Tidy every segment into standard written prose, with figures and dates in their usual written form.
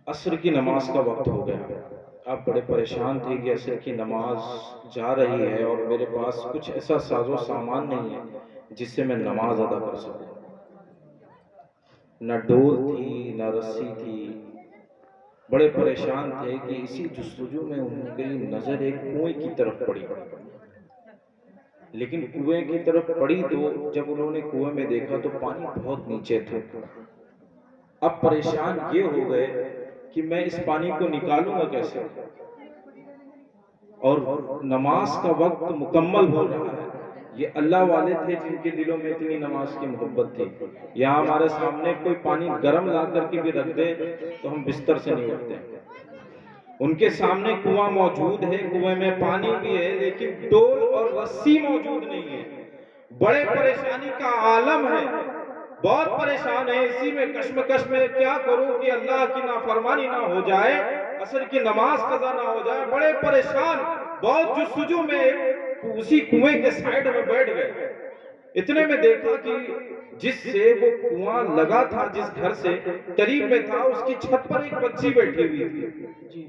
عصر کی نماز کا وقت ہو گیا. آپ بڑے پریشان تھے کہ عصر کی نماز جا رہی ہے اور میرے پاس کچھ ایسا ساز و سامان نہیں ہے جس سے میں نماز ادا کر سکوں. نہ ڈول تھی نہ رسی تھی. بڑے پریشان تھے کہ اسی جستجو میں ان کی نظر ایک کنویں کی طرف پڑی. لیکن کنویں کی طرف پڑی تو جب انہوں نے کنویں میں دیکھا تو پانی بہت نیچے تھا. اب پریشان یہ ہو گئے کہ میں اس پانی کو نکالوں گا کیسے، اور نماز کا وقت مکمل ہو رہا ہے. یہ اللہ والے تھے جن کے دلوں میں اتنی نماز کی محبت تھی. یہاں ہمارے سامنے کوئی پانی گرم لا کر کے بھی رکھ دے تو ہم بستر سے نہیں اٹھتے. ان کے سامنے کنواں موجود ہے، کنویں میں پانی بھی ہے، لیکن ڈول اور رسی موجود نہیں ہے. بڑے پریشانی کا عالم ہے، بہت پریشان ہے. اسی میں کشمکش میں کیا کروں کہ اللہ کی نافرمانی نہ ہو جائے، عصر کی نماز قضا نہ ہو جائے. بڑے پریشان، بہت جستجو میں اسی کنویں کے سائیڈ میں بیٹھ گئے. اتنے میں دیکھا کہ جس سے وہ کنواں لگا تھا، جس گھر سے قریب میں تھا، اس کی چھت پر ایک بچی بیٹھی ہوئی تھی.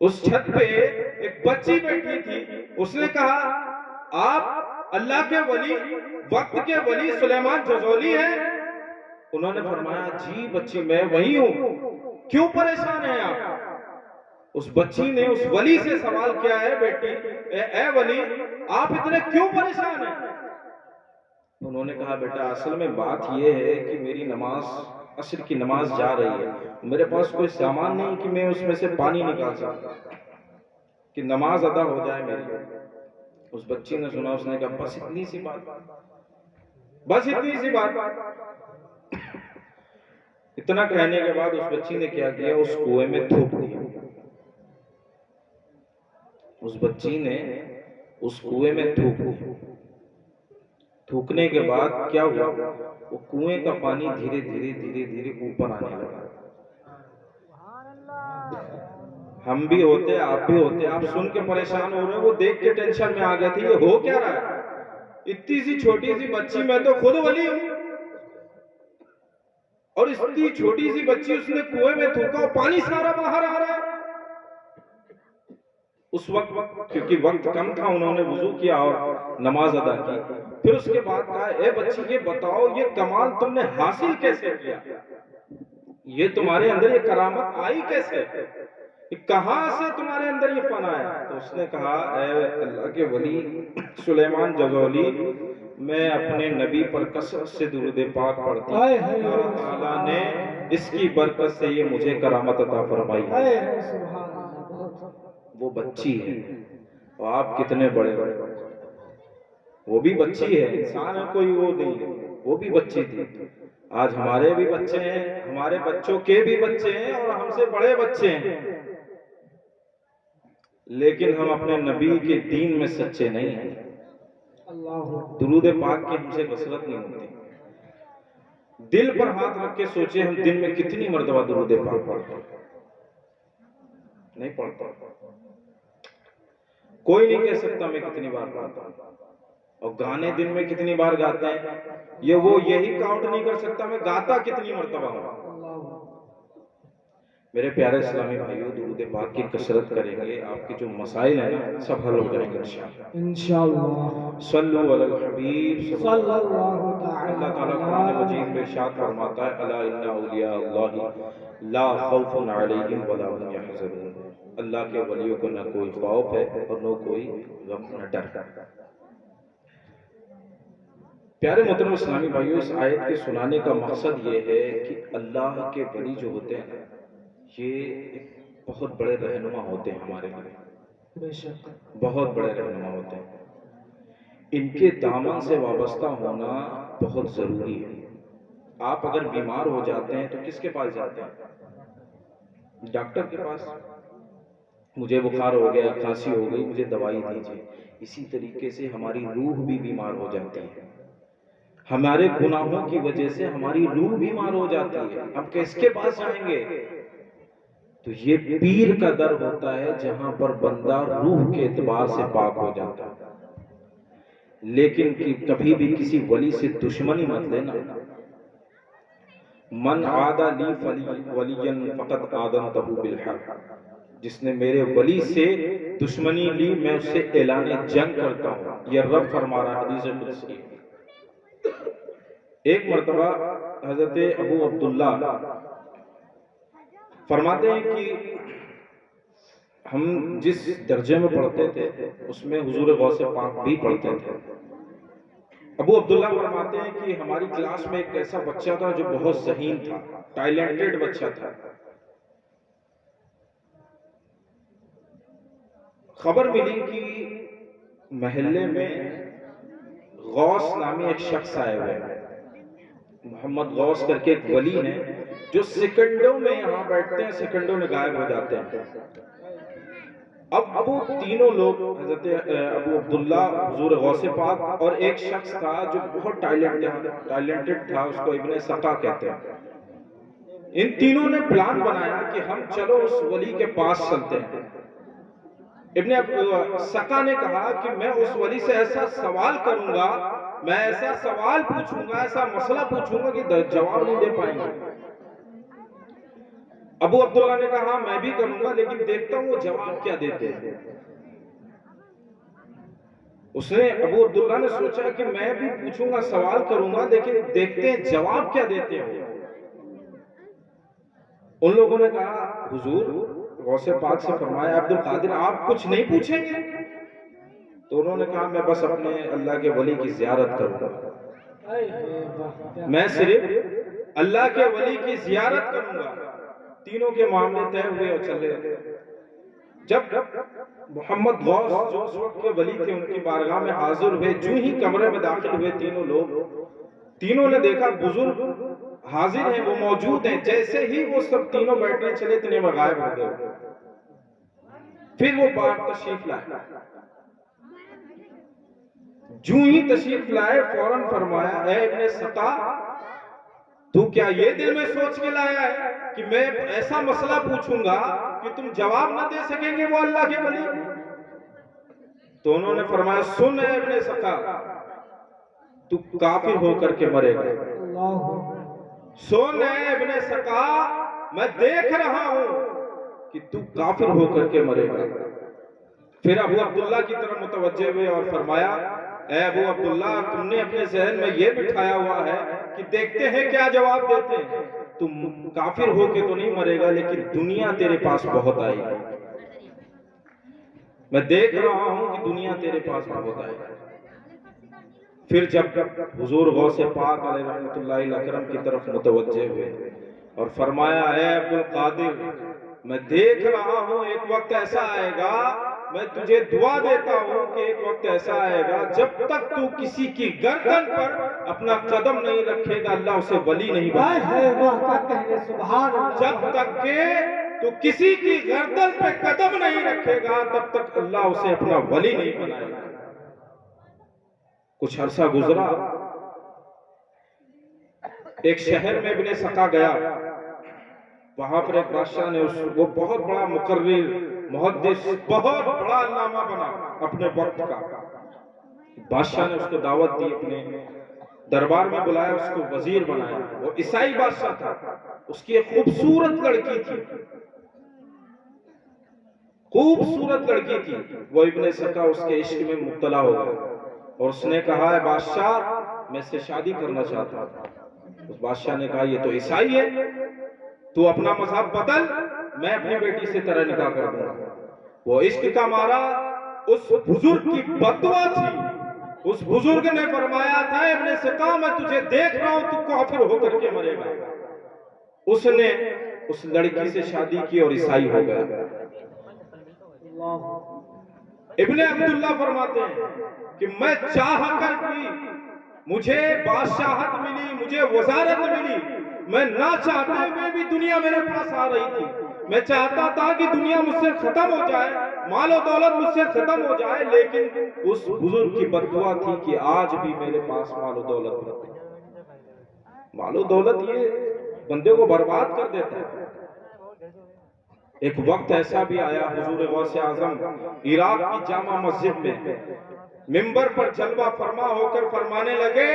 اس چھت پہ ایک بچی بیٹھی تھی. اس نے کہا آپ اللہ کے ولی، وقت کے ولی سلیمان جزولی ہیں؟ انہوں نے فرمایا جی بچی میں وہی ہوں. کیوں پریشان ہیں آپ؟ اس بچی نے اس ولی سے سوال کیا ہے بیٹی اے ولی آپ اتنے کیوں پریشان ہیں؟ انہوں نے کہا بیٹا اصل میں بات یہ ہے کہ میری نماز، عصر کی نماز جا رہی ہے، میرے پاس کوئی سامان نہیں کہ میں اس میں سے پانی نکال سکتا کہ نماز ادا ہو جائے میری. اس بچی نے سنا، اس نے کہا بس اتنی سی بات، بس اتنی سی بات. اتنا کہنے کے بعد اس بچی نے کیا کیا، اس کنویں میں تھوک دیا. اس بچی نے اس کنویں میں تھوک دیا. تھوکنے کے بعد کیا ہوا، وہ کنویں کا پانی دھیرے دھیرے دھیرے دھیرے اوپر آنے لگا. ہم بھی ہوتے، آپ بھی ہوتے، آپ سن کے پریشان ہو رہے ہیں، وہ دیکھ کے ٹینشن میں آ گئے تھے یہ ہو کیا رہا ہے. اتنی سی چھوٹی سی بچی، میں تو خود ولی ہوں، اور اتنی چھوٹی سی بچی اس نے کنویں میں تھوکا اور پانی سارا باہر آ رہا ہے. اس وقت کیونکہ وقت کم تھا، انہوں نے وضو کیا اور نماز ادا کی. پھر اس کے بعد کہا اے بچی یہ بتاؤ یہ کمال تم نے حاصل کیسے کیا، یہ تمہارے اندر یہ کرامت آئی کیسے، کہاں سے تمہارے اندر یہ فن آیا؟ تو اس نے کہا اے اللہ کے ولی سلیمان جزولی، میں اپنے نبی پر کثرت سے درود پاک پڑھتی ہوں، اللہ تعالیٰ نے اس کی برکت سے یہ مجھے کرامت عطا فرمائی. وہ بچی ہے، اور آپ کتنے بڑے بڑے، وہ بھی بچی ہے، انسان ہے کوئی وہ نہیں ہے، وہ بھی بچی تھی. آج ہمارے بھی بچے ہیں، ہمارے بچوں کے بھی بچے ہیں، اور ہم سے بڑے بچے ہیں، لیکن ہم اپنے نبی کے دین میں سچے نہیں ہیں. درود پاک کی ہم سے کثرت نہیں ہوتی. دل پر ہاتھ رکھ کے سوچے ہم دن میں کتنی مرتبہ درود پاک پڑھتے ہیں؟ نہیں پڑھتا. کوئی نہیں کہہ سکتا میں کتنی بار پڑھتا ہوں. اور گانے دن میں کتنی بار گاتے ہیں، یہ وہ یہی کاؤنٹ نہیں کر سکتا میں گاتا کتنی مرتبہ ہوں. میرے پیارے اسلامی بھائیوں، درود پاک کی کثرت کریں گے، آپ کے جو مسائل ہیں نا سب حل ہو جائیں گے انشاءاللہ. صلو علی الحبیب صلی اللہ تعالی. اللہ تعالیٰ قرآن مجید میں ارشاد فرماتا ہے الا ان اولیاء اللہ لا خوف علیہم ولا هم یحزنون. اللہ کے ولیوں کو نہ کوئی خوف ہے اور نہ کوئی غم نہ ڈر. پیارے محترم اسلامی بھائیوں، اس آیت کے سنانے کا مقصد یہ ہے کہ اللہ کے ولی جو ہوتے ہیں یہ ایک بہت بڑے رہنما ہوتے ہیں ہمارے لیے، بہت بڑے رہنما ہوتے ہیں. ان کے دامن سے وابستہ ہونا بہت ضروری ہے. آپ اگر بیمار ہو جاتے ہیں تو کس کے پاس جاتے ہیں؟ ڈاکٹر کے پاس. مجھے بخار ہو گیا، کھانسی ہو گئی، مجھے دوائی دیجیے. اسی طریقے سے ہماری روح بھی بیمار ہو جاتی ہے، ہمارے گناہوں کی وجہ سے ہماری روح بیمار ہو جاتی ہے. ہم کس کے پاس جائیں گے؟ تو یہ پیر کا در ہوتا ہے جہاں پر بندہ روح کے اعتبار سے پاک ہو جاتا ہے. لیکن کبھی بھی کسی ولی سے دشمنی مت لینا. من عادى لي وليا فقد آذنته بالحرب، جس نے میرے ولی سے دشمنی لی میں اس سے اعلان جنگ کرتا ہوں. یہ رب فرما رہا ہے حدیث قدسی. ایک مرتبہ حضرت ابو عبداللہ فرماتے ہیں کہ ہم جس درجے میں پڑھتے تھے اس میں حضور غوث پاک بھی پڑھتے تھے. ابو عبداللہ فرماتے ہیں کہ ہماری کلاس میں ایک ایسا بچہ تھا جو بہت ذہین تھا، ٹیلنٹڈ بچہ تھا. خبر ملی کہ محلے میں غوث نامی ایک شخص آئے ہوئے ہیں. محمد غوث کر کے ایک ولی ہیں جو سیکنڈوں میں یہاں بیٹھتے ہیں، سیکنڈوں میں غائب ہو جاتے ہیں. اب وہ تینوں لوگ حضرت ابو عبداللہ، حضور غوث پاک اور ایک شخص تھا جو بہت ٹیلنٹڈ تھا، اس کو ابن سقا کہتے ہیں. ان تینوں نے پلان بنایا کہ ہم چلو اس ولی کے پاس چلتے ہیں. ابن سقا نے کہا کہ میں اس ولی سے ایسا سوال کروں گا، میں ایسا سوال پوچھوں گا، ایسا مسئلہ پوچھوں گا کہ جواب نہیں دے پائیں گے. ابو عبداللہ نے کہا میں بھی کروں گا، لیکن دیکھتا ہوں وہ جواب کیا دیتے ہیں. اس نے ابو عبداللہ نے سوچا کہ میں بھی پوچھوں گا، سوال کروں گا، لیکن دیکھتے ہیں جواب کیا دیتے ہیں. ان لوگوں نے کہا حضور غوث پاک سے فرمایا عبد القادر آپ کچھ نہیں پوچھیں گے؟ تو انہوں نے کہا میں بس اپنے اللہ کے ولی کی زیارت کروں گا، میں صرف اللہ کے ولی کی زیارت کروں گا. تینوں کے معاملے طے ہوئے اور چلے. جب محمد غوث جو اس وقت کے ولی تھے ان کی بارگاہ میں حاضر ہوئے، جو ہی کمرے میں داخل ہوئے تینوں لوگ، تینوں نے دیکھا بزرگ حاضر ہیں، وہ موجود ہیں. جیسے ہی وہ سب تینوں بیٹھنے چلے اتنے میں غائب ہو گئے. پھر وہ باہر تشریف لائے. جو ہی تشریف لائے فوراً فرمایا اے ابن سقا تو کیا یہ دل میں سوچ کے لایا ہے کہ میں ایسا مسئلہ پوچھوں گا کہ تم جواب نہ دے سکیں گے وہ اللہ کے ولی؟ تو انہوں نے فرمایا سن اے ابن سقا تو کافر ہو کر کے مرے گا. سن اے ابن سقا میں دیکھ رہا ہوں کہ تو کافر ہو کر کے مرے گا. پھر ابو عبداللہ کی طرف متوجہ ہوئے اور فرمایا اے ابو عبداللہ تم نے اپنے ذہن میں یہ بٹھایا ہوا ہے کہ دیکھتے ہیں کیا جواب دیتے ہیں. تم کافر ہو کے تو نہیں مرے گا، لیکن دنیا تیرے پاس بہت آئے گی. میں دیکھ رہا ہوں کہ دنیا تیرے پاس بہت آئے گی. پھر جب حضور غوث پاک علیہ رحمۃ اللہ اکرم کی طرف متوجہ ہوئے اور فرمایا اے عبد القادر میں دیکھ رہا ہوں ایک وقت ایسا آئے گا، میں تجھے دعا دیتا ہوں کہ ایک وقت ایسا آئے گا جب تک تو کسی کی گردن پر اپنا قدم نہیں رکھے گا اللہ اسے ولی نہیں بنائے گا. جب تک کہ تو کسی کی گردن پہ قدم نہیں رکھے گا تب تک اللہ اسے اپنا ولی نہیں بنائے گا. کچھ عرصہ گزرا، ایک شہر میں ابن سقا گیا. وہاں پر ایک بادشاہ نے وہ بہت بڑا مقرر محدث بہت بڑا علامہ بنا اپنے وقت کا. بادشاہ نے اس کو دعوت دی، اپنے دربار میں بلایا، اس کو وزیر بنایا. وہ عیسائی بادشاہ تھا، اس کی ایک خوبصورت لڑکی تھی، خوبصورت لڑکی تھی. وہ ابن سقا اس کے عشق میں مبتلا ہو گیا اور اس نے کہا اے بادشاہ میں اس سے شادی کرنا چاہتا ہوں. اس بادشاہ نے کہا یہ تو عیسائی ہے، تو اپنا مذہب بدل، میں اپنی بیٹی سے تیرا نکاح کر دوں گا. وہ عشق کا مارا اس بزرگ کی بددعا تھی. اس بزرگ نے فرمایا تھا ابن سقا میں تجھے دیکھ رہا ہوں تو کافر ہو کر کے مرے گا. اس نے اس لڑکی سے شادی کی اور عیسائی ہو گیا. ابن عبداللہ فرماتے ہیں کہ میں چاہ کر بھی مجھے بادشاہت ملی، مجھے وزارت ملی، میں نہ چاہتے ہوئے بھی دنیا میرے پاس آ رہی تھی. میں چاہتا تھا کہ دنیا مجھ سے ختم ہو جائے، مال و دولت مجھ سے ختم ہو جائے، لیکن اس بزرگ کی بددعا تھی کہ آج بھی میرے پاس مال و دولت نہیں. مال و دولت یہ بندے کو برباد کر دیتا ہے. ایک وقت ایسا بھی آیا حضور غوث اعظم عراق کی جامع مسجد میں ممبر پر جلوہ فرما ہو کر فرمانے لگے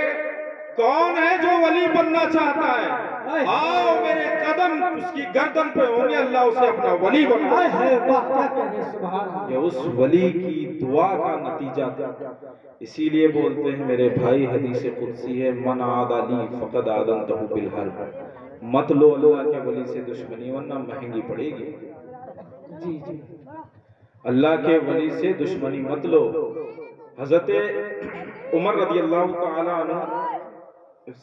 کون ہے جو ولی بننا چاہتا ہے؟ آؤ میرے قدم اس کی گردن پہ ہوں گے، اللہ اسے اپنا ولی بنائے۔ یہ اس ولی کی دعا کا نتیجہ تھا۔ اسی لیے بولتے ہیں میرے بھائی، حدیث قدسی ہے، من عاد لی فقد آذنتہ بالحرب، مت لو اللہ کے ولی سے دشمنی ورنہ مہنگی پڑے گی۔ اللہ کے ولی سے دشمنی مت لو۔ حضرت عمر رضی اللہ تعالی عنہ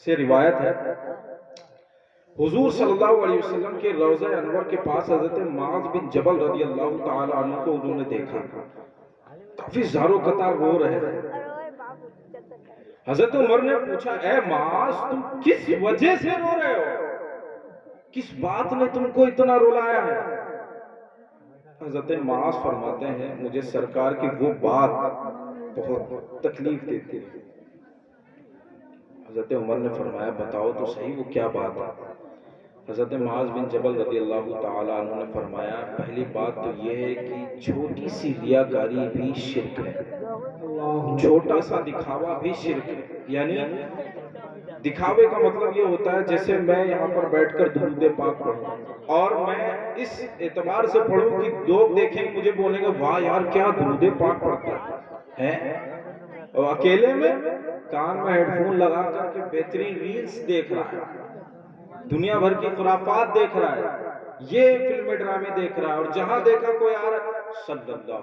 سے روایت ہے، حضور صلی اللہ علیہ وسلم کے روضہ انور کے پاس حضرت معاذ بن جبل رضی اللہ تعالی عنہ کو انہوں نے دیکھا، کافی زارو قطار رو رہے تھے۔ حضرت عمر نے پوچھا، اے معاذ تم کس وجہ سے رو رہے ہو؟ کس بات نے تم کو اتنا رلایا ہے؟ حضرت معاذ فرماتے ہیں، مجھے سرکار کی وہ بات بہت تکلیف دیتی ہے۔ حضرت عمر نے فرمایا، بتاؤ تو صحیح وہ کیا بات ہے؟ حضرت معاذ بن جبل رضی اللہ تعالی عنہ نے فرمایا، پہلی بات تو یہ ہے کہ چھوٹی سی ریاکاری بھی شرک ہے، چھوٹا سا دکھاوا بھی شرک ہے۔ یعنی دکھاوے کا مطلب یہ ہوتا ہے جیسے میں یہاں پر بیٹھ کر درود پاک پڑھوں اور میں اس اعتبار سے پڑھوں کہ لوگ دیکھیں مجھے بولیں گے واہ یار کیا درود پاک پڑھتا ہے، اور اکیلے میں کان میں ہیڈ فون لگا کر کے بہترین ریلز دیکھ رہا ہے، دنیا بھر کی خرافات دیکھ رہا ہے، یہ فلمیں ڈرامے دیکھ رہا ہے، اور جہاں دیکھا کوئی آ رہا ہے صلی اللہ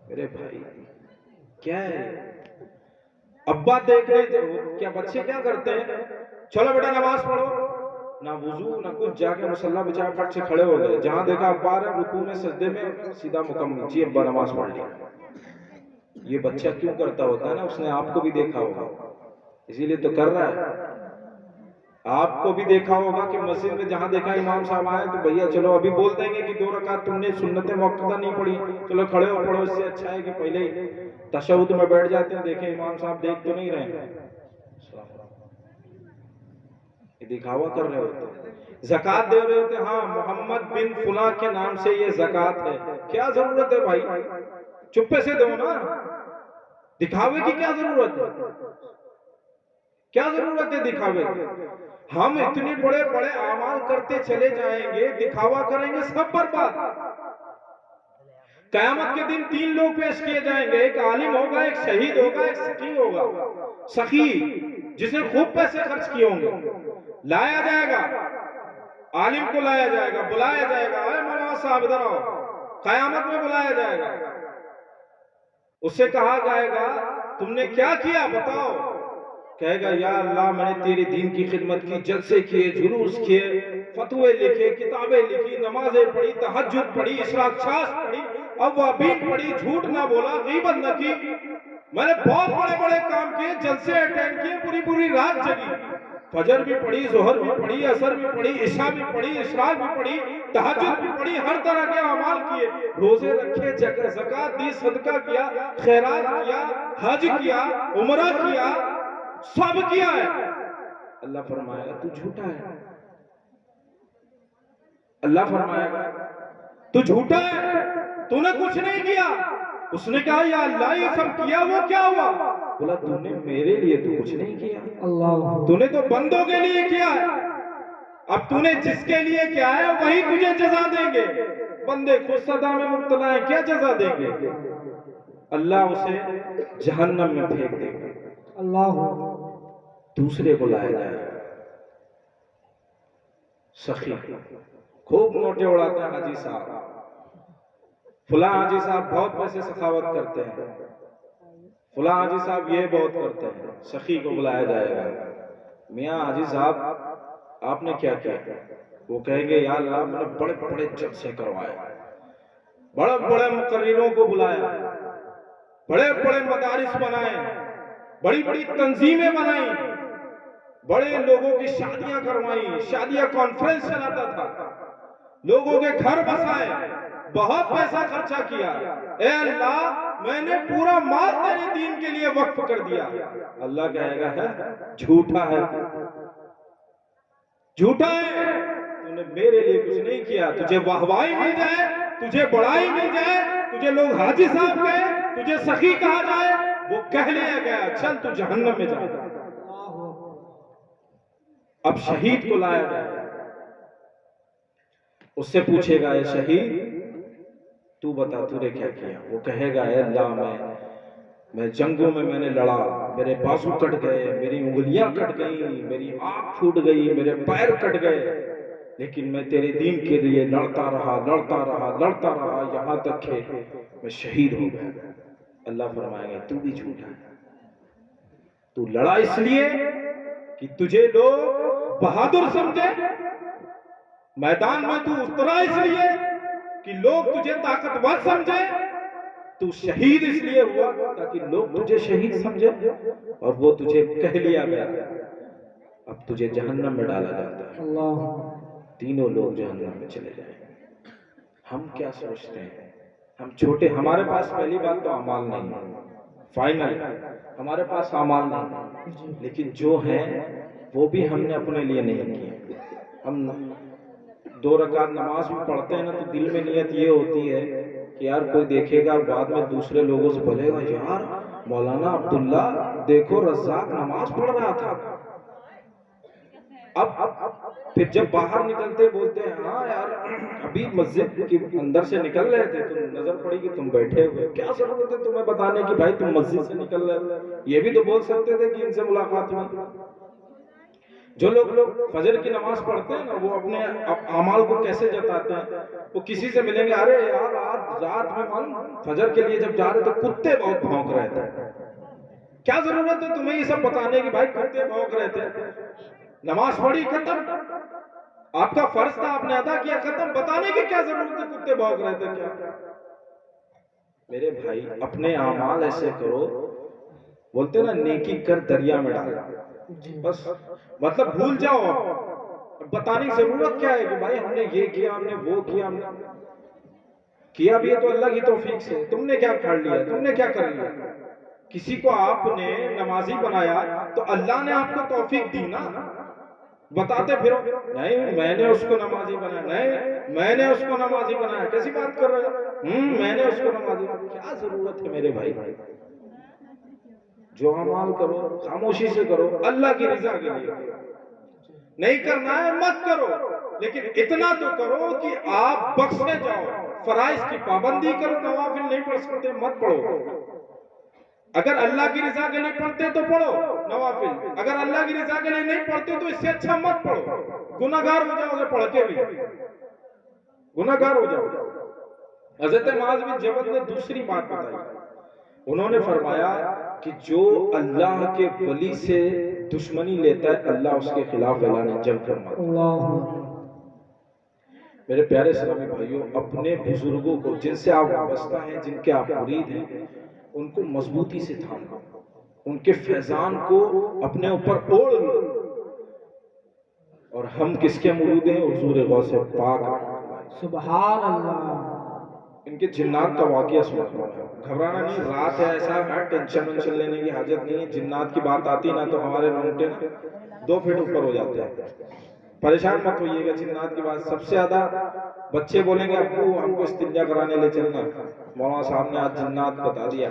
میرے بھائی کیا ہے؟ ابا دیکھ رہے تھے، کیا بچے کیا کرتے ہیں؟ چلو بیٹا نماز پڑھو، نہ وضو نہ کچھ، جا کے مصلی بچا پھٹ سے کھڑے ہو گئے، جہاں دیکھا ابا آ رہے رکوع میں سجدے میں سیدھا مکمل، جی ابا نماز پڑھ لیا۔ یہ بچہ کیوں کرتا ہوتا ہے نا، اس نے آپ کو بھی دیکھا ہوگا اسی لیے تو کر رہا ہے۔ آپ کو بھی دیکھا ہوگا کہ مسجد میں جہاں دیکھا امام صاحب آئے تو بھیا چلو ابھی بول دیں گے کہ 2 رکعت تم نے سنت موقعہ نہیں پڑھی، چلو کھڑے ہو پڑھو، اس سے اچھا ہے کہ پہلے ہی تشہد میں بیٹھ جاتے ہیں، دیکھیں امام صاحب دیکھ تو نہیں رہے، یہ دکھاوا کر رہے ہوتے، زکوٰۃ دے رہے ہوتے، ہاں محمد بن فلاں کے نام سے یہ زکوٰۃ ہے، کیا ضرورت ہے بھائی؟ چپے سے دو نا، دکھاوے کی کیا ضرورت ہے؟ کیا ضرورت ہے دکھاوے کی؟ ہم اتنے بڑے بڑے اعمال کرتے چلے جائیں گے، دکھاوا کریں گے، سب برباد۔ قیامت کے دن 3 لوگ پیش کیے جائیں گے، ایک عالم ہوگا، ایک شہید ہوگا، ایک سخی ہوگا۔ سخی جس نے خوب پیسے خرچ کیے ہوں گے، لایا جائے گا، عالم کو لایا جائے گا، بلایا جائے گا، اے مولانا صاحب ادھر آؤ، قیامت میں بلایا جائے گا، اس سے کہا جائے گا تم نے کیا کیا بتاؤ؟ کہے گا یا اللہ میں نے تیرے دین کی خدمت کی، جلسے کیے، جلوس کیے، فتوے لکھے، کتابیں لکھی، نمازیں پڑھی، تہجد پڑھی، اشراق شاس پڑھی، اوابین پڑھی، جھوٹ نہ بولا، غیبت نہ کی، میں نے بہت بڑے بڑے کام کیے، جلسے اٹینڈ کیے، پوری پوری رات جگی، فجر بھی پڑھی، ظہر بھی پڑھی، عصر بھی پڑھی، عشاء بھی پڑھی، اشراق بھی پڑھی، تہجد بھی پڑھی، ہر طرح کے اعمال کیے، روزے رکھے، زکوٰۃ دی، صدقہ کیا، خیرات کیا، حج کیا، عمرہ کیا، سب کیا ہے۔ اللہ فرمائے گا تو جھوٹا ہے، اللہ فرمائے گا تو جھوٹا ہے، تو نے کچھ نہیں کیا۔ اس نے کہا یا اللہ یہ سب کیا وہ کیا ہوا؟ بولا تو نے میرے لیے تو کچھ نہیں کیا، تو نے تو بندوں کے لیے کیا ہے، اب تو نے جس کے لیے کیا ہے وہی تجھے جزا دیں گے، بندے خود صدا میں مبتلا ہیں، کیا جزا دیں گے؟ اللہ اسے جہنم میں پھینک دے گا۔ اللہ دوسرے کو لایا جائے، سخی خوب نوٹے اڑاتے ہیں، حاجی صاحب فلاں حاجی صاحب بہت پیسے سخاوت کرتے ہیں، فلاں حاجی صاحب یہ بہت کرتے ہیں، سخی کو بلایا جائے گا، میاں حاجی صاحب آپ نے کیا کیا؟ وہ کہیں گے یا اللہ میں نے بڑے بڑے جلسے کروائے، بڑے بڑے مقرروں کو بلایا، بڑے بڑے مدارس بنائے، بڑی بڑی تنظیمیں بنائیں، بڑے لوگوں کی شادیاں کروائیں، شادیاں کانفرنس چلاتا تھا، لوگوں کے گھر بسائے، بہت پیسہ خرچہ کیا، اے اللہ میں نے پورا مال تیرے دین کے لیے وقف کر دیا۔ اللہ کہے گا ہے جھوٹا ہے، جھوٹا ہے، تو نے میرے لیے کچھ نہیں کیا، تجھے واہوائی مل جائے، تجھے بڑائی مل جائے، تجھے لوگ حاجی صاحب کہے، تجھے سخی کہا جائے، وہ کہہ لیا گیا چل تو جہنم میں جا. اب شہید کو لایا جائے, اس سے پوچھے گا اے شہید تو بتا تو نے کیا کیا. وہ کہے گا اے اللہ میں جنگوں میں نے لڑا, میرے بازو کٹ گئے, میری انگلیاں کٹ گئیں, میری آنکھ پھوٹ گئی, میرے پیر کٹ گئے, لیکن میں تیرے دین کے لیے لڑتا رہا یہاں تک کہ میں شہید ہو گیا. اللہ فرمائے گا تو بھی جھوٹا ہے, تو لڑا اس لیے کہ تجھے لوگ بہادر سمجھے, میدان میں تو اترا اس لیے کہ لوگ تجھے طاقتور سمجھے, تو شہید اس لیے ہوا تاکہ لوگ تجھے شہید سمجھے, اور وہ تجھے کہہ لیا گیا اب تجھے جہنم میں ڈالا جاتا ہے. تینوں لوگ جہنم میں چلے جائیں. ہم کیا سوچتے ہیں, ہم چھوٹے, ہمارے پاس پہلی بات تو اعمال نہیں ہے, فائنل ہمارے پاس اعمال نہیں, لیکن جو ہیں وہ بھی ہم نے اپنے لیے نہیں کیے. ہم 2 رکعت نماز بھی پڑھتے ہیں نا تو دل میں نیت یہ ہوتی ہے کہ یار کوئی دیکھے گا, بعد میں دوسرے لوگوں سے بولے گا یار مولانا عبداللہ دیکھو رزاق نماز پڑھ رہا تھا. اب پھر جب باہر نکلتے بولتے ہیں ہاں یار ابھی مسجد کے اندر سے نکل رہے تھے تو نظر پڑی کہ تم بیٹھے ہوئے, کیا ضرورت ہے تمہیں بتانے کی بھائی تم مسجد سے نکل رہے تھے, یہ بھی تو بول سکتے تھے کہ ان سے ملاقات ہوئی. جو لوگ فجر کی نماز پڑھتے ہیں نا وہ اپنے اعمال کو کیسے جتاتے ہیں, وہ کسی سے ملیں گے ارے یار آج رات میں معلوم فجر کے لیے جب جا رہے تو کتے بہت بھونک رہے تھے. کیا ضرورت ہے تمہیں یہ سب بتانے کی بھائی کتے بھونک رہے تھے, نماز پڑھی ختم, آپ کا فرض تھا آپ نے ادا کیا ختم, بتانے کی کیا ضرورت ہے کتے بھونک رہے تھے کیا. میرے بھائی اپنے اعمال ایسے کرو, بولتے نا نیکی کر دریا میں ڈال, بس مطلب بھول جاؤ. اب بتانے کی ضرورت کیا ہے کہ بھائی ہم نے یہ کیا, ہم نے وہ کیا, ہم نے کیا بھی ہے تو اللہ کی توفیق سے. تم نے کیا کھڑ لیا, تم نے کیا کر لیا. کسی کو آپ نے نمازی بنایا تو اللہ نے آپ کو توفیق دی نا, بتاتے پھرو نہیں میں نے اس کو نمازی بنایا, نہیں میں نے اس کو نمازی بنایا, کیسی بات کر رہے ہو, میں نے اس کو نمازی بنایا. کیا ضرورت ہے میرے بھائی, جو اعمال کرو خاموشی سے کرو, اللہ کی رضا کے لیے. نہیں کرنا ہے مت کرو, لیکن اتنا تو کرو کہ آپ بخشے جاؤ. فرائض کی پابندی کرو, نوافل نہیں پڑھ سکتے مت پڑھو. اگر اللہ کی رضا کے لیے پڑھتے تو پڑھو نوافل, اگر اللہ کی رضا کے لیے نہیں پڑھتے تو اس سے اچھا مت پڑھو, گناہگار ہو جاؤ گے پڑھ کے بھی, گناہگار ہو جاؤ گے. حضرت معاذ بن جبل نے دوسری بات بتائی, انہوں نے فرمایا کہ جو اللہ کے ولی سے دشمنی لیتا ہے اللہ اس کے خلاف اعلان جنگ فرماتا ہے. میرے پیارے اسلامی بھائیوں, اپنے بزرگوں کو جن سے آپ وابستہ ہیں, جن کے آپ مرید ہیں, ان کو مضبوطی سے تھامو, ان کے فیضان کو اپنے اوپر اوڑھ لو. اور ہم کس کے مرید ہیں, حضور غوث پاک, سبحان اللہ. ان کے جنات کا واقعہ سناتا ہوں. گھبرانا نہیں, رات ہے ایسا ہے, ٹینشن ونشن لینے کی حاجت نہیں ہے. جنات کی بات آتی نا تو ہمارے رونگٹے 2 فٹ اوپر ہو جاتے ہیں. پریشان مت ہوئیے گا جنات کی بات. سب سے زیادہ بچے بولیں گے ابو ہم کو استنجا کرانے لے چلنا, مولانا صاحب نے آج جنات بتا دیا.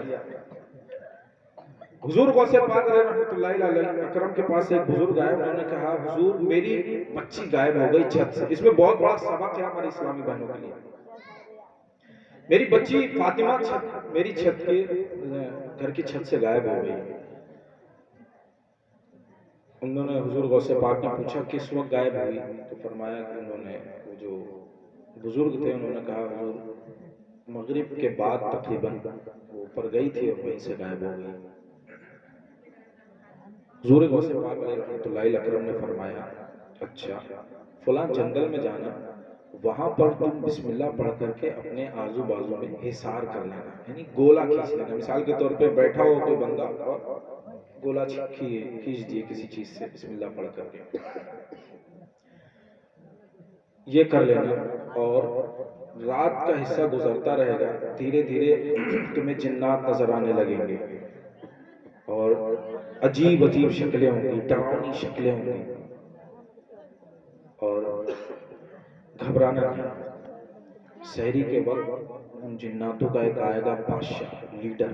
حضور غوث پاک علیہ رحمۃ اللہ علیہ اکرم کے پاس ایک بزرگ آئے, انہوں نے کہا حضور میری بچی غائب ہو گئی چھت سے. اس میں بہت بڑا سبق ہے ہماری اسلامی بہنوں کے لیے. میری بچی فاطمہ میری چھت کے گھر کی چھت سے غائب ہو گئی. انہوں نے حضور غوث پاک نے پوچھا کس وقت غائب ہوئی, تو فرمایا کہ انہوں نے, وہ جو بزرگ تھے انہوں نے کہا حضور مغرب کے بعد تقریباً وہ اوپر گئی تھی اور وہیں سے غائب ہو گئی. حضور غوث پاک علیہ رحمۃ اللہ اکرم نے فرمایا اچھا فلاں جنگل میں جانا, وہاں پر تم بسم اللہ پڑھ کر کے اپنے آزو بازو میں حصار کر لینا, یعنی گولا کھینچ لینا. مثال کے طور پہ بیٹھا ہو کوئی بندہ اور گولا کھینچ دیے کسی چیز سے بسم اللہ پڑھ کر کے, یہ کر لینا. اور رات کا حصہ گزرتا رہے گا, دھیرے دھیرے تمہیں جنات نظر آنے لگیں گے اور عجیب عجیب شکلیں ہوں گی, ڈراؤنی شکلیں ہوں گی. اور گھبرانا نہیں, سحری کے وقت ان جناتوں کا ایک آئے گا بادشاہ, لیڈر,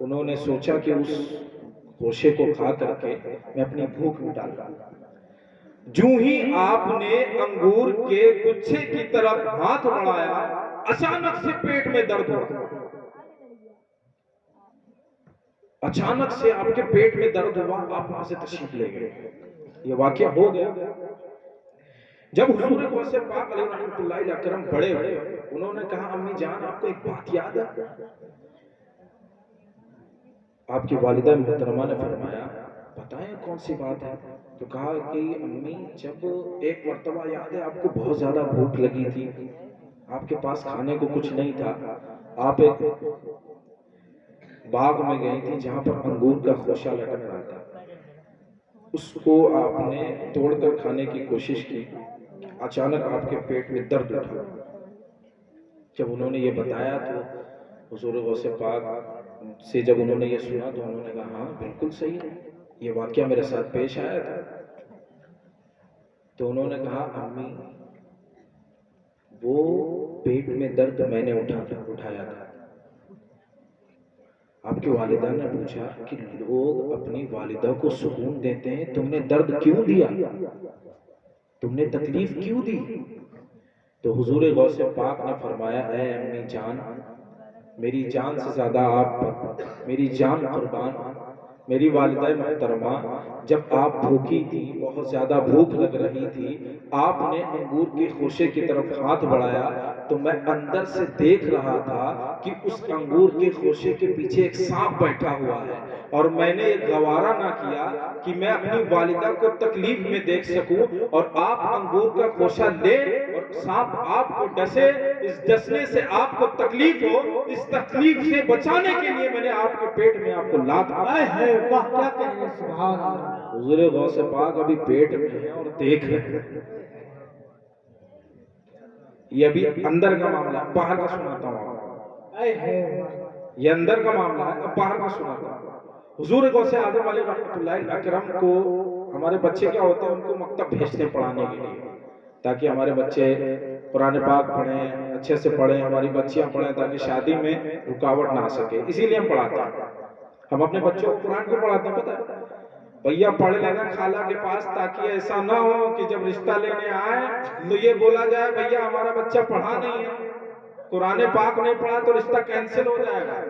انہوں نے سوچا کہ اس گوشے کو کھا کر کے میں اپنی بھوک مٹا لوں۔ جوں ہی آپ نے انگور کے گچھے کی طرف ہاتھ بڑھایا، اچانک سے پیٹ میں درد ہوا۔ اچانک سے آپ کے پیٹ میں درد ہوا، آپ وہاں سے تشریف لے گئے۔ یہ واقعہ ہو گیا جب حضور غوث پاک علیہ رحمۃ اللہ اکرم بڑے ہوئے۔ انہوں نے کہا امی جان آپ کو ایک بات یاد ہے؟ آپ کی والدہ محترمہ نے فرمایا بتائیں کون سی بات ہے؟ تو کہا کہ امی جب ایک مرتبہ یاد ہے آپ کو بہت زیادہ بھوک لگی تھی، آپ کے پاس کھانے کو کچھ نہیں تھا، آپ ایک باغ میں گئی تھی جہاں پر انگور کا خوشہ لٹک رہا تھا، اس کو آپ نے توڑ کر کھانے کی کوشش کی، اچانک آپ کے پیٹ میں درد اٹھا۔ جب انہوں نے یہ بتایا تو حضور غوث پاک سے جب انہوں نے یہ سنا تو انہوں نے کہا ہاں بالکل صحیح ہے، یہ واقعہ میرے ساتھ پیش آیا تھا۔ تو انہوں نے کہا امی وہ پیٹ میں درد میں نے اٹھایا تھا۔ آپ کی والدہ نے پوچھا کہ لوگ اپنی والدہ کو سکون دیتے ہیں، تم نے درد کیوں دیا؟ تم نے تکلیف کیوں دی؟ تو حضور غوث پاک نے فرمایا اے امی جان، میری جان سے زیادہ آپ پر میری جان قربان، میری والدہ محترمہ جب آپ بھوکی تھی، بہت زیادہ بھوک لگ رہی تھی، آپ نے انگور کے خوشے کی طرف ہاتھ بڑھایا تو میں اندر سے دیکھ رہا تھا کہ اس انگور کے خوشے کے پیچھے ایک سانپ بیٹھا ہوا ہے، اور میں نے یہ گوارا نہ کیا کہ میں اپنی والدہ کو تکلیف میں دیکھ سکوں، اور آپ انگور کا خوشہ لے اور سانپ آپ کو ڈسے، اس ڈسنے سے آپ کو تکلیف ہو، اس تکلیف سے بچانے کے لیے میں نے آپ کے پیٹ میں آپ کو لات اے واہ کیا کہنے سبحان اللہ۔ حضور غوث پاک ابھی پیٹ میں ہیں اور دیکھ رہے ہیں۔ یہ ابھی اندر کا معاملہ ہے، باہر کا سناتا ہوں آپ کو۔ یہ اندر کا معاملہ ہے، اب باہر کا سناتا ہوں۔ حضور غوث اعظم علیہ رحمۃ اللہ اکرم کو ہمارے بچے کیا ہوتے ہیں، ان کو مکتب بھیجتے ہیں پڑھانے کے لیے، تاکہ ہمارے بچے قرآن پاک پڑھیں، اچھے سے پڑھیں، ہماری بچیاں پڑھیں، تاکہ شادی میں رکاوٹ نہ آ سکے، اسی لیے ہم پڑھاتے ہیں۔ ہم اپنے بچوں کو قرآن کیوں پڑھاتے ہیں پتہ ہے؟ بھیا پڑھ لینا خالہ کے پاس، تاکہ ایسا نہ ہو کہ جب رشتہ لینے آئے تو یہ بولا جائے بھیا ہمارا بچہ پڑھا نہیں ہے، قرآن پاک نہیں پڑھا تو رشتہ کینسل ہو جائے گا۔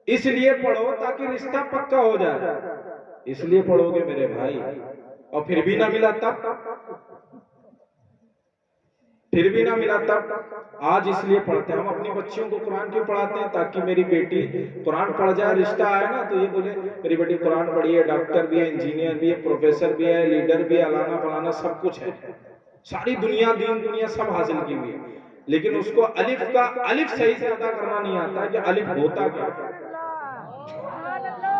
اس لیے پڑھو تاکہ رشتہ پکا ہو جائے، اس لیے پڑھو گے میرے بھائی، اور پھر بھی نہ ملا تب، پھر بھی نہ ملا تب۔ آج اس لیے پڑھتے ہیں ہم اپنی بچیوں کو قرآن کیوں پڑھاتے ہیں؟ تاکہ میری بیٹی قرآن پڑھ جائے، رشتہ آئے نا تو یہ بولے میری بیٹی قرآن پڑھی ہے، ڈاکٹر بھی ہے، انجینئر بھی ہے، پروفیسر بھی ہے، لیڈر بھی ہے، علانا فلانا سب کچھ ہے، ساری دنیا دین دنیا سب حاصل کی ہوئی ہے، لیکن اس کو الف کا الف صحیح سے ادا کرنا نہیں آتا کہ الف ہوتا کیا ہے۔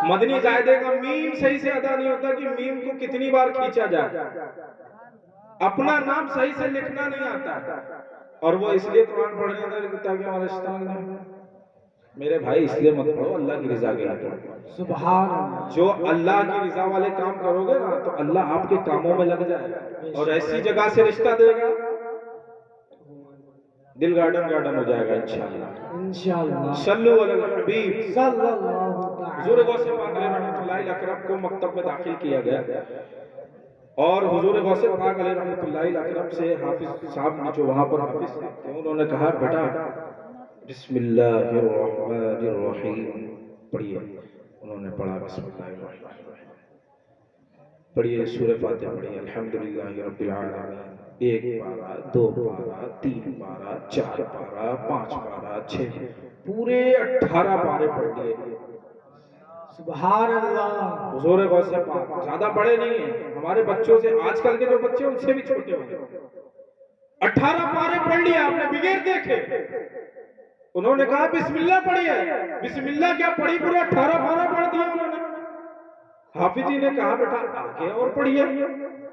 مدنی قاعدے کا میم صحیح سے ادا نہیں ہوتا کہ میم کو کتنی بار کھینچا جائے، اپنا نام صحیح سے لکھنا نہیں آتا، اور وہ اس لیے قرآن پڑھنے آتا تاکہ ہمارے رشتہ نہیں۔ میرے بھائی اس لیے مت پڑھو، اللہ کی رضا کے لیے پڑھو۔ سبحان اللہ۔ جو اللہ کی رضا والے کام کرو گے نا تو اللہ آپ کے کاموں میں لگ جائے گا، اور ایسی جگہ سے رشتہ دے گا دل گارڈن ہو جائے گا انشاءاللہ۔ انشاءاللہ صلو علی الحبیب صلی اللہ تعالی۔ حضور غوث پاک علیہ رحمۃ اللہ اکرم کو مکتب میں داخل کیا گیا، اور حضور غوث پاک علیہ رحمۃ اللہ اکرم سے حافظ صاحب نے جو وہاں پر حافظ تھے انہوں نے کہا بیٹا بسم اللہ الرحمن الرحیم پڑھیے۔ انہوں نے پڑھا بسم اللہ الرحمن الرحیم، پڑھیے سورہ فاتحہ پڑھیے، الحمدللہ رب العالمین، ایک پارہ، دو پارہ، تین پارہ، چار پارہ، پانچ پارہ، چھ، پورے 18 پارے پڑھ لیے۔ سبحان اللہ۔ حضور غوث پاک زیادہ بڑے نہیں ہیں، ہمارے بچوں سے آج کل کے جو بچے ان سے بھی چھوٹے ہوں گے۔ 18 پارے پڑھ لیے آپ نے بغیر دیکھے۔ انہوں نے کہا بسم اللہ پڑھیے، بسم اللہ کیا پڑھی، پورے 18 پارہ پڑھ دیا انہوں نے۔ حافظ جی نے کہا بیٹا آگے اور پڑھیے،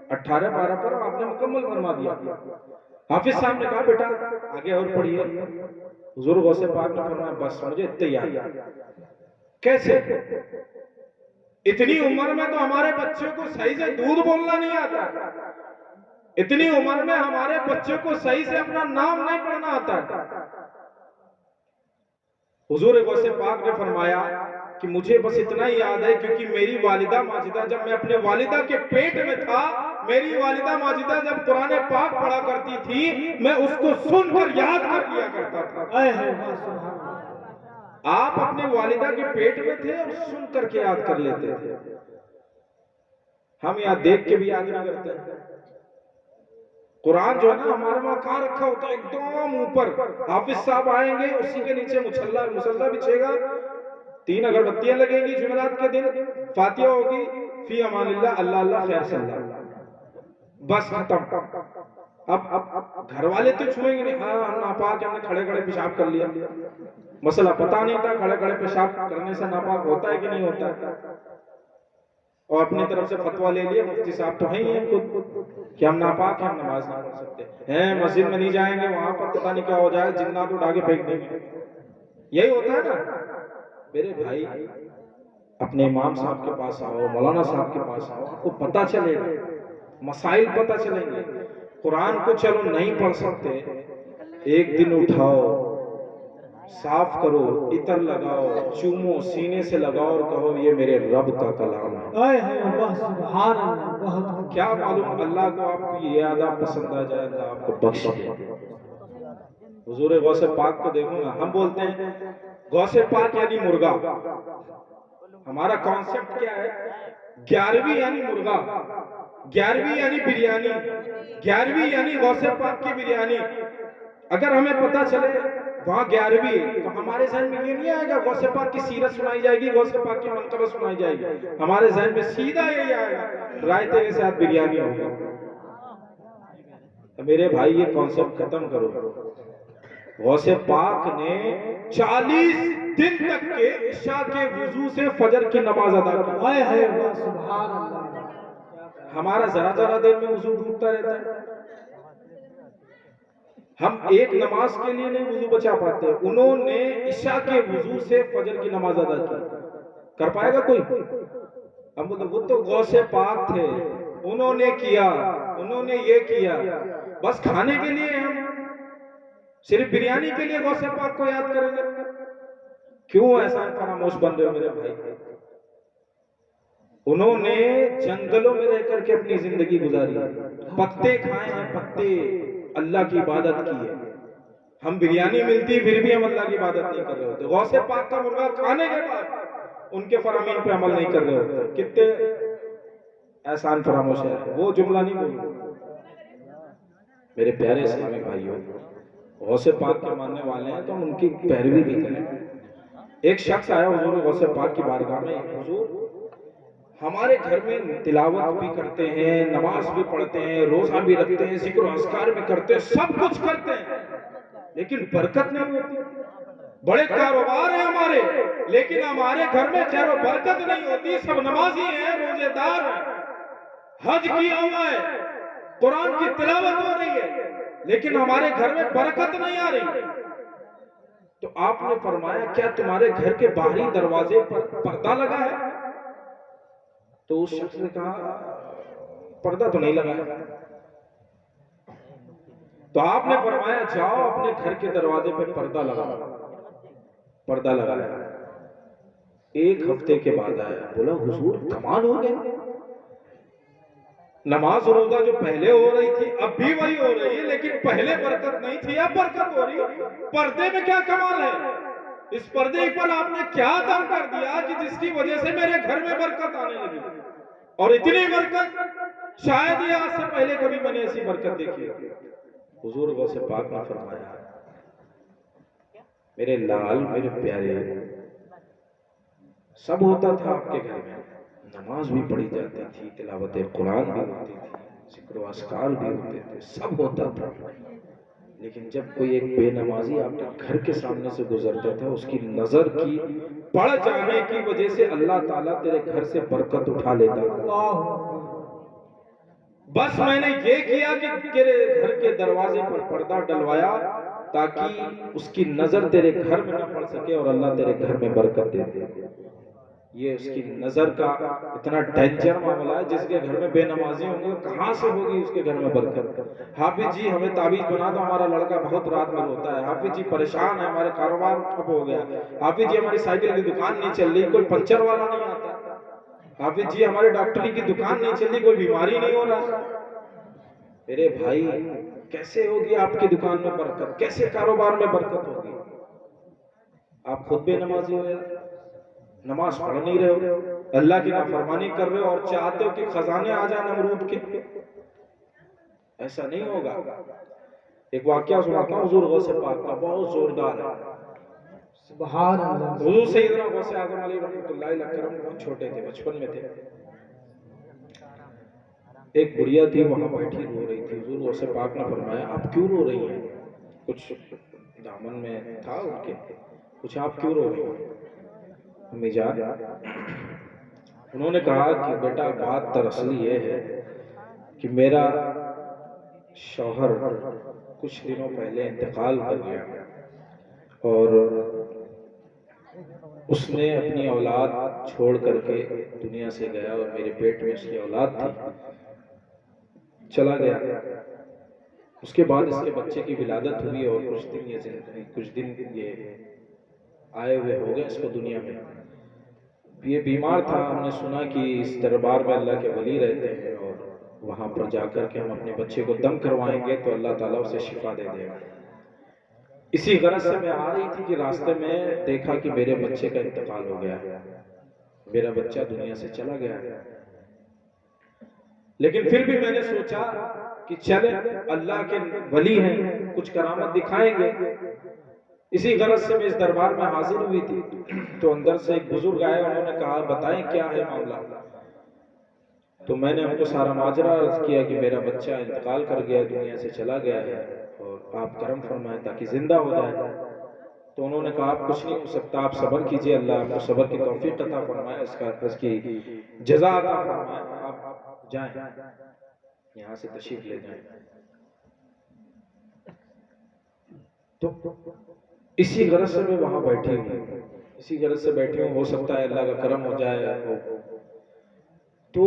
18 پارہ پر آپ نے مکمل فرما دیا۔ حافظ صاحب نے کہا بیٹا آگے اور پڑھیے۔ حضور غوث پاک نے فرمایا بس مجھے اتنے یاد۔ کیسے؟ اتنی عمر میں تو ہمارے بچوں کو صحیح سے دودھ بولنا نہیں آتا، اتنی عمر میں ہمارے بچوں کو صحیح سے اپنا نام نہیں پڑھنا آتا۔ حضور غوث پاک نے فرمایا کہ مجھے بس اتنا ہی یاد ہے کیونکہ میری والدہ ماجدہ جب میں اپنے والدہ کے پیٹ میں تھا، میری والدہ ماجدہ جب قرآن پاک پڑھا کرتی تھی، میں اس کو سن کر یاد کر لیا کرتا تھا۔ اے ہے واہ سبحان اللہ۔ آپ اپنی والدہ کے پیٹ میں تھے اور سن کر کے یاد کر لیتے تھے، ہم یہاں دیکھ کے بھی یاد نہیں کرتے۔ قرآن جو ہے نا ہمارے وہاں کہاں رکھا ہوتا ہے، ایک دم اوپر حافظ صاحب آئیں گے، اسی کے نیچے مصلی بچھے گا، 3 اگربتیاں لگیں گی جمعرات کے دن، فاتحہ ہوگی، فی امان اللہ، اللہ اللہ خیر صلی اللہ، بس ختم۔ اب گھر والے تو چھوئیں گے نہیں، ہاں ہم ناپاک ہم نے کھڑے کھڑے پیشاب کر لیا، مسئلہ پتہ نہیں تھا کھڑے کھڑے پیشاب کرنے سے ناپاک ہوتا ہے کہ نہیں ہوتا ہے، اور اپنی طرف سے فتویٰ لے لیا، مفتی صاحب تو ہیں ہی ہیں خود کہ ہم ناپاک ہیں، ہم نماز نہیں پڑھ سکتے ہیں، مسجد میں نہیں جائیں گے، وہاں پر پتہ نہیں کیا ہو جائے، جنات اٹھا کے پھینک دیں گے، یہی ہوتا ہے نا۔ میرے بھائی اپنے امام صاحب کے پاس آؤ، مولانا صاحب کے پاس آؤ، آپ کو پتہ چلے گا، مسائل پتہ چلیں گے۔ قرآن کو چلو نہیں پڑھ سکتے، ایک دن اٹھاؤ، صاف کرو، عطر لگاؤ، چومو، سینے سے لگاؤ اور کہو یہ میرے رب کا کلام ہے۔ اے ہے واہ سبحان اللہ، بہت کیا معلوم اللہ کو آپ کی یہ ادا پسند آ جائے، اللہ آپ کو بخش دے۔ حضور غوث پاک کو دیکھو نا، ہم بولتے ہیں غوث پاک یعنی مرغا، ہمارا کانسیپٹ کیا ہے، 11ویں یعنی مرغا، 11ویں یعنی بریانی، 11ویں یعنی غوث پاک کی بریانی۔ اگر ہمیں پتہ چلے وہاں 11ویں تو ہمارے ذہن میں یہ نہیں آئے گا غوث پاک کی سیرت سنائی جائے گی، غوث پاک کی منقبت سنائی جائے گی، ہمارے ذہن میں سیدھا یہی آئے گا رائتے کے ساتھ بریانی ہوگی۔ میرے بھائی یہ کانسیپٹ ختم کرو۔ غوث پاک نے 40 دن تک کے عشاء کے وضو سے فجر کی نماز ادا کی۔ اے ہے واہ سبحان اللہ۔ ہمارا ذرا ذرا دیر میں وضو ڈوبتا رہتا ہے، ہم ایک نماز کے لیے نہیں وضو بچا پاتے، انہوں نے عشاء کے وضو سے فجر کی نماز ادا کی، کر پائے گا کوئی؟ ہم بولتے وہ تو غوث پاک تھے، انہوں نے کیا، انہوں نے یہ کیا، بس کھانے کے لیے ہم صرف بریانی کے لیے غوث پاک کو یاد کریں گے؟ کیوں احسان فراموش بن رہے ہو میرے بھائی؟ انہوں نے جنگلوں میں رہ کر کے اپنی زندگی گزاری، پتے کھائے ہیں، پتے، اللہ کی عبادت کی ہے۔ ہم بریانی ملتی پھر بھی ہم اللہ کی عبادت نہیں کر رہے ہوتے، غوث پاک کا مرغا کھانے کے بعد ان کے فرامین پہ عمل نہیں کر رہے ہوتے۔ کتنے احسان فراموش ہے، وہ جملہ نہیں بولو میرے پیارے اسلامی بھائیوں، غوث پاک کے ماننے والے ہیں تو ہم ان کی پیروی بھی کریں۔ ایک شخص آیا حضور غوث پاک کی بارگاہ میں، حضور ہمارے گھر میں تلاوت بھی کرتے ہیں، نماز بھی پڑھتے ہیں، روزہ بھی رکھتے ہیں، ذکر و اذکار بھی کرتے ہیں، سب کچھ کرتے ہیں، لیکن برکت نہیں ہوتی۔ بڑے کاروبار ہیں ہمارے، لیکن ہمارے گھر میں خیر و برکت نہیں ہوتی، سب نمازی ہیں، روزے دار ہیں، حج کیا ہوا ہے، قرآن کی تلاوت ہو رہی ہے، لیکن ہمارے گھر میں برکت نہیں آ رہی۔ تو آپ نے فرمایا کیا تمہارے گھر کے باہری دروازے پر پردہ لگا ہے؟ تو اس شخص نے کہا پردہ تو نہیں لگا ہے۔ تو آپ نے فرمایا جاؤ اپنے گھر کے دروازے پر پردہ لگاؤ، پردہ لگایا۔ 1 ہفتے کے بعد آیا، بولا حضور کمال ہو گئے، نماز روزہ جو پہلے ہو رہی تھی اب بھی وہی ہو رہی ہے، لیکن پہلے برکت نہیں تھی اب برکت ہو رہی ہے، پردے میں کیا کمال ہے؟ اس پردے پر آپ نے کیا دم کر دیا کہ جس کی وجہ سے میرے گھر میں برکت آنے لگی، اور اتنی برکت شاید ہی آج سے پہلے کبھی میں نے ایسی برکت دیکھی۔ حضور غوث پاک نے فرمایا میرے لال، میرے پیارے، سب ہوتا تھا آپ کے گھر میں، نماز بھی پڑھی جاتی تھی، تلاوت قرآن بھی ہوتی تھی، ذکر و اذکار بھی ہوتے تھے، سب ہوتا تھا، لیکن جب کوئی ایک بے نمازی آپ کے گھر کے سامنے سے گزرتا تھا، اس کی نظر کی پڑ جانے کی وجہ سے اللہ تعالیٰ تیرے گھر سے برکت اٹھا لیتا تھا۔ بس میں نے یہ کیا کہ تیرے گھر کے دروازے پر پردہ ڈلوایا تاکہ اس کی نظر تیرے گھر میں نہ پڑ سکے اور اللہ تیرے گھر میں برکت دے دے۔ یہ اس کی نظر کا اتنا ڈینجر معاملہ ہے، جس کے گھر میں بے نمازی ہوں گے کہاں سے ہوگی اس کے گھر میں برکت؟ حافظ جی ہمیں تعویذ بنا دو، ہمارا لڑکا بہت رات میں روتا ہے، حافظ جی پریشان ہے، ہمارے کاروبار ٹھپ ہو گیا، حافظ جی ہماری سائیکل کی دکان نہیں چل رہی، کوئی پنچر والا نہیں آتا، حافظ جی ہماری ڈاکٹری کی دکان نہیں چل رہی، کوئی بیماری نہیں ہو رہا۔ میرے بھائی کیسے ہوگی آپ کی دکان میں برکت؟ کیسے کاروبار میں برکت ہوگی؟ آپ خود بے نمازی ہو یار، نماز پڑھ نہیں رہے ہو، اللہ کی نافرمانی کر رہے ہو اور چاہتے ہو کہ خزانے آ جائیں نمرود کے۔ ایسا نہیں ہوگا۔ ایک واقعہ سناتا ہوں حضور غوث پاک کا، بہت زوردار ہے۔ سبحان اللہ۔ حضور سیدنا غوث اعظم علیہ رحمۃ اللہ علیہ کرم بہت چھوٹے تھے، بچپن میں تھے۔ ایک بڑھیا تھی وہاں بیٹھی رو رہی تھی، حضور غوث پاک نے فرمایا آپ کیوں رو رہی ہیں؟ کچھ دامن میں تھا ان کے، کچھ آپ کیوں رو رہی ہیں امی جان؟ انہوں نے کہا کہ بیٹا بات دراصل یہ ہے کہ میرا شوہر کچھ دنوں پہلے انتقال کر گیا اور اس نے اپنی اولاد چھوڑ کر کے دنیا سے گیا اور میرے پیٹ میں اس کی اولاد تھی، چلا گیا۔ اس کے بعد اس کے بچے کی ولادت ہوئی اور کچھ دن یہ آئے ہوئے ہو گئے اس کو دنیا میں۔ یہ بیمار تھا، ہم نے سنا کہ اس دربار میں اللہ کے ولی رہتے ہیں اور وہاں پر جا کر کے ہم اپنے بچے کو دم کروائیں گے تو اللہ تعالیٰ اسے شفا دے دے گا۔ اسی غرض سے میں آ رہی تھی کہ راستے میں دیکھا کہ میرے بچے کا انتقال ہو گیا، میرا بچہ دنیا سے چلا گیا، لیکن پھر بھی میں نے سوچا کہ چلے اللہ کے ولی ہیں کچھ کرامت دکھائیں گے۔ اسی غرض سے میں اس دربار میں حاضر ہوئی تھی تو اندر سے ایک بزرگ آئے، انہوں نے کہا بتائیں کیا ہے معاملہ؟ تو میں نے ان کو سارا ماجرا عرض کیا کہ میرا بچہ انتقال کر گیا، دنیا سے چلا گیا ہے اور آپ کرم فرمائیں تاکہ زندہ ہو جائے۔ تو انہوں نے کہا آپ کچھ نہیں ہو سکتا، آپ صبر کیجئے، اللہ آپ کو صبر کی توفیق عطا فرمائے، اس کی جزا عطا فرمائے، آپ جائیں یہاں سے تشریف لے جائیں۔ تو اسی غرض سے میں وہاں بیٹھی ہوں، اسی غرض سے بیٹھی ہوں، ہو سکتا ہے اللہ کا کرم ہو جائے۔ تو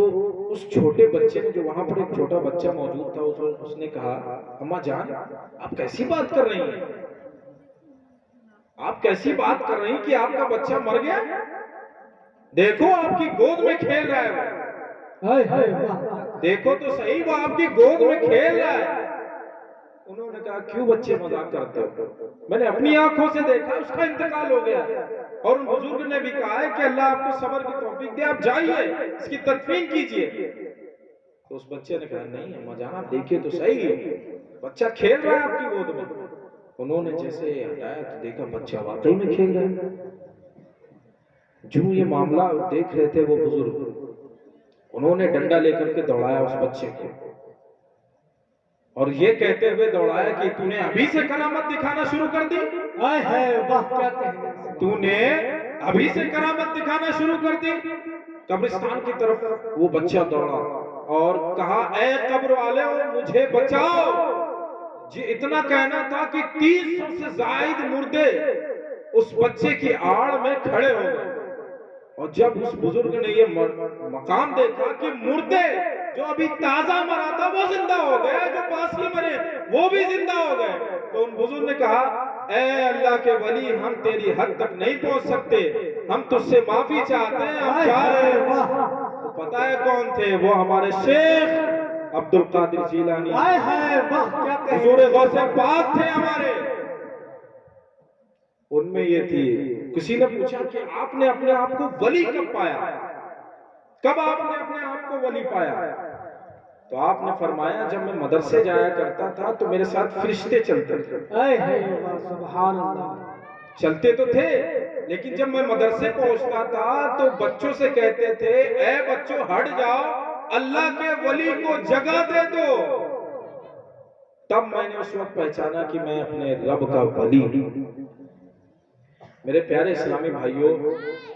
اس چھوٹے بچے نے، جو وہاں پر ایک چھوٹا بچہ موجود تھا، اس نے کہا اماں جان آپ کیسی بات کر رہی ہیں؟ آپ کیسی بات کر رہی ہیں کہ آپ کا بچہ مر گیا؟ دیکھو آپ کی گود میں کھیل رہا ہے، دیکھو تو صحیح وہ آپ کی گود میں کھیل رہا ہے۔ انہوں نے کہا کیوں بچے مذاق کرتے ہو؟ میں نے اپنی آنکھوں سے دیکھا اس کا انتقال ہو گیا اور ان بزرگ نے بھی کہا ہے کہ اللہ آپ کو صبر کی توفیق دے، آپ جائیے اس کی تدفین کیجئے۔ تو اس بچے نے کہا نہیں اماں جان آپ دیکھیے تو صحیح، بچہ کھیل رہا ہے آپ کی گود میں۔ انہوں نے جیسے ہٹایا تو دیکھا بچہ واقعی میں کھیل رہا ہے۔ جو یہ معاملہ دیکھ رہے تھے وہ بزرگ، انہوں نے ڈنڈا لے کر کے دوڑایا اس بچے کو اور یہ کہتے ہوئے دوڑایا کہ تو نے ابھی سے کرامت دکھانا شروع کر دی، تو نے ابھی سے کرامت دکھانا شروع کر دی۔ قبرستان کی طرف وہ بچہ دوڑا اور کہا اے قبر والے مجھے بچاؤ۔ جی اتنا کہنا تھا کہ 300 سے زائد مردے اس بچے کی آڑ میں کھڑے ہو گئے، اور جب اس بزرگ نے یہ مقام دیکھا کہ مردے جو ابھی تازہ مرا تھا وہ زندہ ہو گیا، جو پاس ہی مرے وہ بھی زندہ ہو گئے، تو ان بزرگ نے کہا اے اللہ کے ولی ہم تیری حد تک نہیں پہنچ سکتے، ہم تجھ سے معافی چاہتے ہیں، ہم جا رہے ہیں۔ تو پتہ ہے کون تھے؟ وہ ہمارے شیخ عبد القادر جیلانی، حضور غوث پاک تھے ہمارے۔ ان میں یہ تھی، کسی نے پوچھا کہ آپ نے اپنے آپ کو ولی کب پایا؟ کب آپ نے اپنے آپ کو ولی پایا؟ تو آپ نے فرمایا جب میں مدرسے جایا کرتا تھا تو میرے ساتھ فرشتے چلتے تھے۔ سبحان اللہ، چلتے تو تھے لیکن جب میں مدرسے پہنچتا تھا تو بچوں سے کہتے تھے اے بچوں ہٹ جاؤ، اللہ کے ولی کو جگہ دے دو۔ تب میں نے اس وقت پہچانا کہ میں اپنے رب کا ولی ہوں۔ میرے پیارے اسلامی بھائیوں،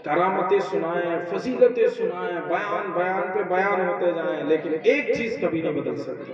کرامتیں سنائیں، فضیلتیں سنائیں، بیان پہ بیان ہوتے جائیں، لیکن ایک چیز کبھی نہ بدل سکتی،